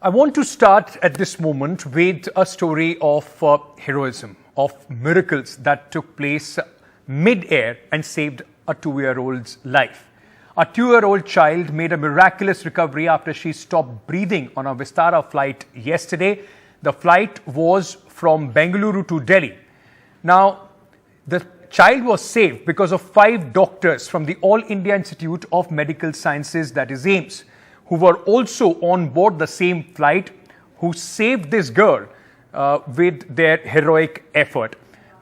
I want to start at this moment with a story of heroism, of miracles that took place mid-air and saved a 2-year-old's life. A 2-year-old child made a miraculous recovery after she stopped breathing on a Vistara flight yesterday. The flight was from Bengaluru to Delhi. Now, the child was saved because of 5 doctors from the All India Institute of Medical Sciences, that is AIIMS, who were also on board the same flight, who saved this girl with their heroic effort.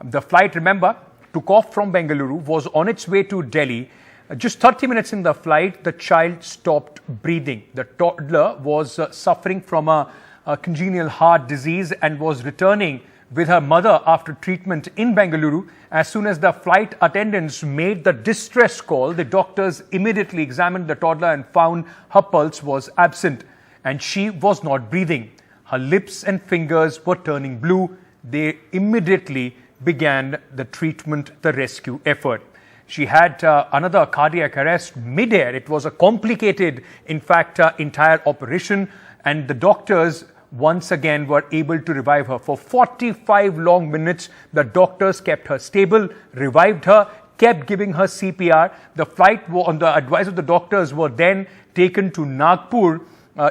The flight, remember, took off from Bengaluru, was on its way to Delhi. Just 30 minutes in the flight, the child stopped breathing. The toddler was suffering from a congenital heart disease and was returning with her mother after treatment in Bengaluru. As soon as the flight attendants made the distress call, the doctors immediately examined the toddler and found her pulse was absent and she was not breathing. Her lips and fingers were turning blue. They immediately began the treatment, the rescue effort. She had another cardiac arrest mid-air. It was a complicated, in fact, entire operation, and the doctors once again were able to revive her. For 45 long minutes, the doctors kept her stable, revived her, kept giving her CPR. The flight, on the advice of the doctors, were then taken to Nagpur.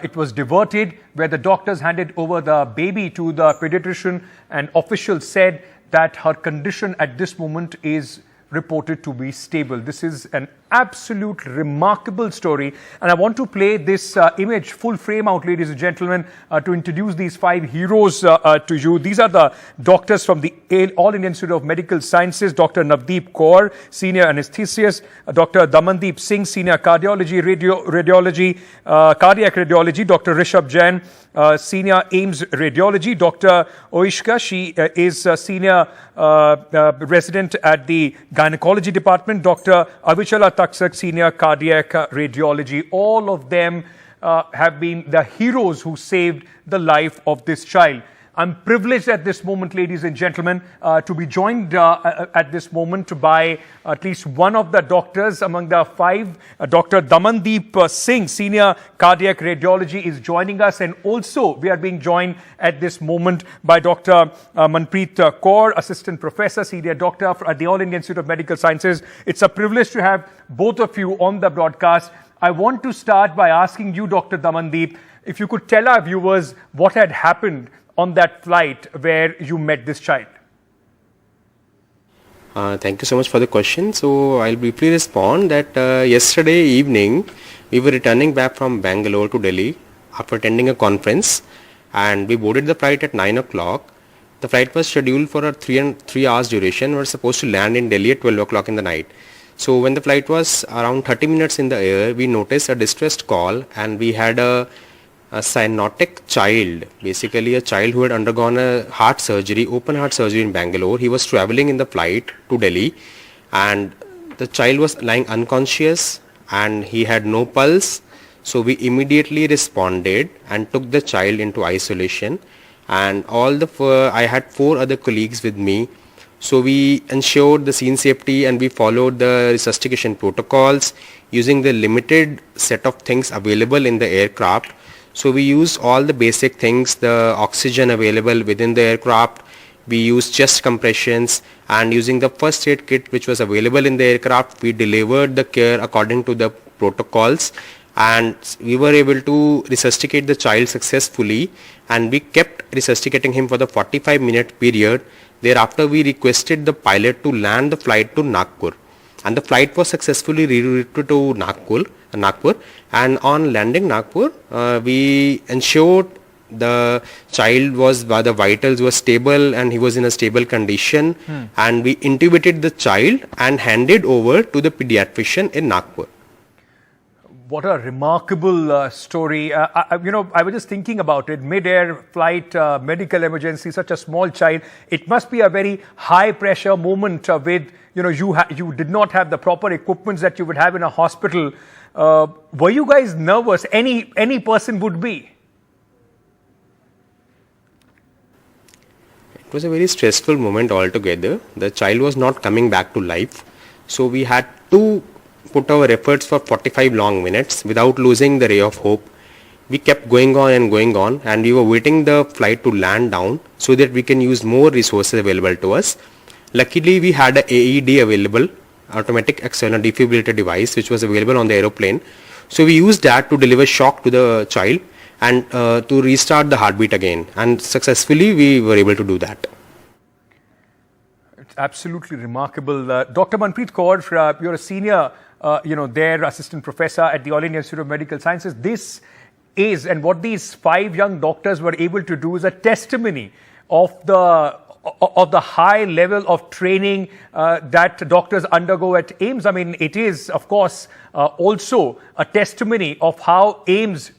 It was diverted, where the doctors handed over the baby to the pediatrician, and officials said that her condition at this moment is reported to be stable. This is an absolute remarkable story, and I want to play this image full frame out, ladies and gentlemen, to introduce these 5 heroes to you. These are the doctors from the All India Institute of Medical Sciences: Dr. Navdeep Kaur, Senior Anesthetist; Dr. Damandeep Singh, Senior Cardiology, Cardiac Radiology; Dr. Rishabh Jain, Senior AIIMS Radiology; Dr. Oishka, she is Senior Resident at the Gynecology Department; Dr. Avichala Taksak, Senior Cardiac Radiology. All of them have been the heroes who saved the life of this child. I'm privileged at this moment, ladies and gentlemen, to be joined at this moment by at least one of the doctors among the 5. Dr. Damandeep Singh, Senior Cardiac Radiology, is joining us, and also we are being joined at this moment by Dr. Manpreet Kaur, Assistant Professor, Senior Doctor at the All India Institute of Medical Sciences. It's a privilege to have both of you on the broadcast. I want to start by asking you, Dr. Damandeep, if you could tell our viewers what had happened on that flight where you met this child. Thank you so much for the question. So I'll briefly respond that yesterday evening we were returning back from Bangalore to Delhi after attending a conference, and we boarded the flight at 9 o'clock. The flight was scheduled for a 3 hours duration. We were supposed to land in Delhi at 12 o'clock in the night. So when the flight was around 30 minutes in the air, we noticed a distressed call, and we had a cyanotic child, basically a child who had undergone a heart surgery, open heart surgery in Bangalore. He was traveling in the flight to Delhi, and the child was lying unconscious and he had no pulse. So we immediately responded and took the child into isolation, and I had 4 other colleagues with me. So we ensured the scene safety and we followed the resuscitation protocols using the limited set of things available in the aircraft. So we used all the basic things, the oxygen available within the aircraft. We used chest compressions, and using the first aid kit which was available in the aircraft, we delivered the care according to the protocols, and we were able to resuscitate the child successfully, and we kept resuscitating him for the 45-minute period. Thereafter, we requested the pilot to land the flight to Nagpur, and the flight was successfully rerouted to Nagpur, and on landing Nagpur, we ensured the the vitals were stable and he was in a stable condition, and we intubated the child and handed over to the pediatrician in Nagpur. What a remarkable story. I was just thinking about it. Mid-air flight, medical emergency, such a small child. It must be a very high-pressure moment with, you did not have the proper equipments that you would have in a hospital. Were you guys nervous? Any person would be. It was a very stressful moment altogether. The child was not coming back to life. So we had to put our efforts for 45 long minutes without losing the ray of hope. we kept going on and we were waiting the flight to land down so that we can use more resources available to us. Luckily, we had a AED available, automatic external defibrillator device, which was available on the aeroplane. So we used that to deliver shock to the child and to restart the heartbeat again. And successfully, we were able to do that. It's absolutely remarkable. Dr. Manpreet Kaur, you're a senior, their assistant professor at the All India Institute of Medical Sciences. This is, and what these 5 young doctors were able to do is a testimony of the high level of training that doctors undergo at AIIMS. I mean, it is, of course, also a testimony of how AIIMS,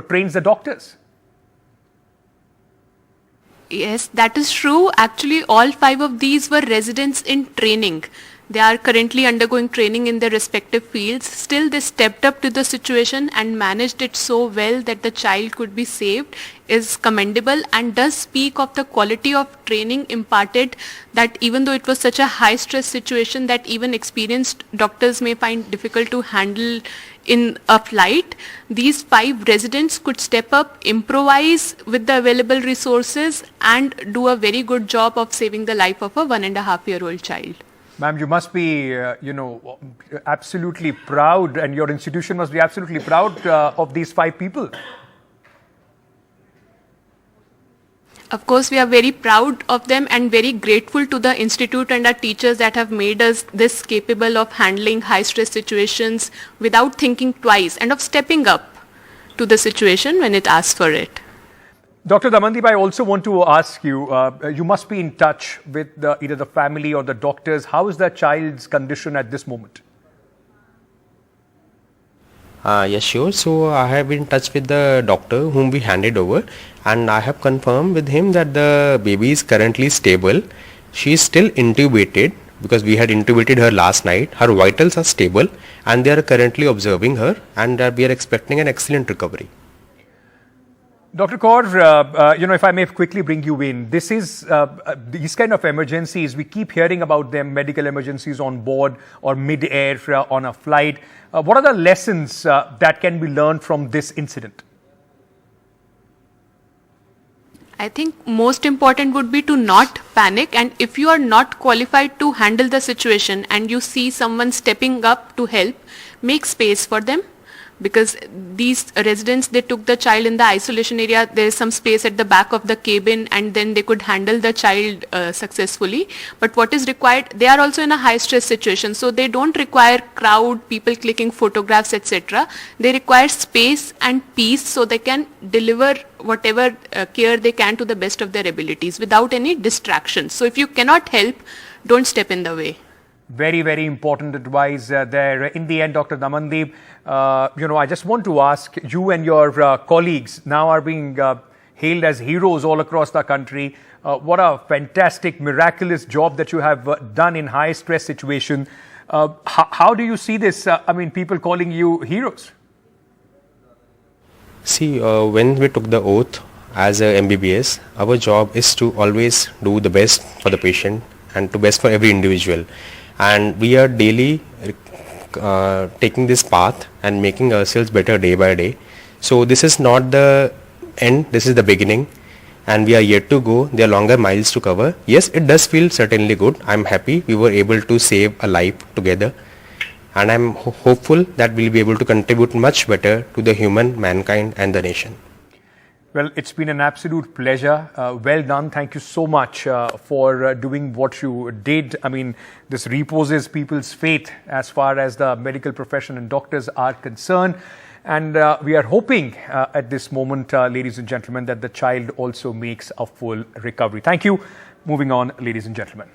trains the doctors. Yes, that is true. Actually, all 5 of these were residents in training. They are currently undergoing training in their respective fields. Still, they stepped up to the situation and managed it so well that the child could be saved is commendable and does speak of the quality of training imparted, that even though it was such a high stress situation that even experienced doctors may find difficult to handle in a flight, these 5 residents could step up, improvise with the available resources and do a very good job of saving the life of a 1.5-year-old child. Ma'am, you must be, absolutely proud, and your institution must be absolutely proud of these 5 people. Of course, we are very proud of them and very grateful to the institute and our teachers that have made us this capable of handling high stress situations without thinking twice and of stepping up to the situation when it asks for it. Dr. Damandeep, I also want to ask you, you must be in touch with either the family or the doctors. How is the child's condition at this moment? Yes, sure. So I have been in touch with the doctor whom we handed over, and I have confirmed with him that the baby is currently stable. She is still intubated because we had intubated her last night. Her vitals are stable and they are currently observing her, and we are expecting an excellent recovery. Dr. Kaur, if I may quickly bring you in, this is these kind of emergencies, we keep hearing about them, medical emergencies on board or mid-air on a flight. What are the lessons that can be learned from this incident? I think most important would be to not panic, and if you are not qualified to handle the situation and you see someone stepping up to help, make space for them. Because these residents, they took the child in the isolation area. There is some space at the back of the cabin and then they could handle the child successfully. But what is required, they are also in a high stress situation. So they don't require crowd, people clicking photographs, etc. They require space and peace so they can deliver whatever care they can to the best of their abilities without any distractions. So if you cannot help, don't step in the way. Very, very important advice there. In the end, Dr. Damandeep, I just want to ask, you and your colleagues now are being hailed as heroes all across the country. What a fantastic, miraculous job that you have done in high stress situation. How do you see this? People calling you heroes. See, when we took the oath as a MBBS, our job is to always do the best for the patient and to best for every individual. And we are daily taking this path and making ourselves better day by day. So this is not the end, this is the beginning, and we are yet to go. There are longer miles to cover. Yes, it does feel certainly good. I'm happy we were able to save a life together, and I'm hopeful that we'll be able to contribute much better to the human, mankind and the nation. Well, it's been an absolute pleasure. Well done. Thank you so much for doing what you did. This reposes people's faith as far as the medical profession and doctors are concerned. And we are hoping at this moment, ladies and gentlemen, that the child also makes a full recovery. Thank you. Moving on, ladies and gentlemen.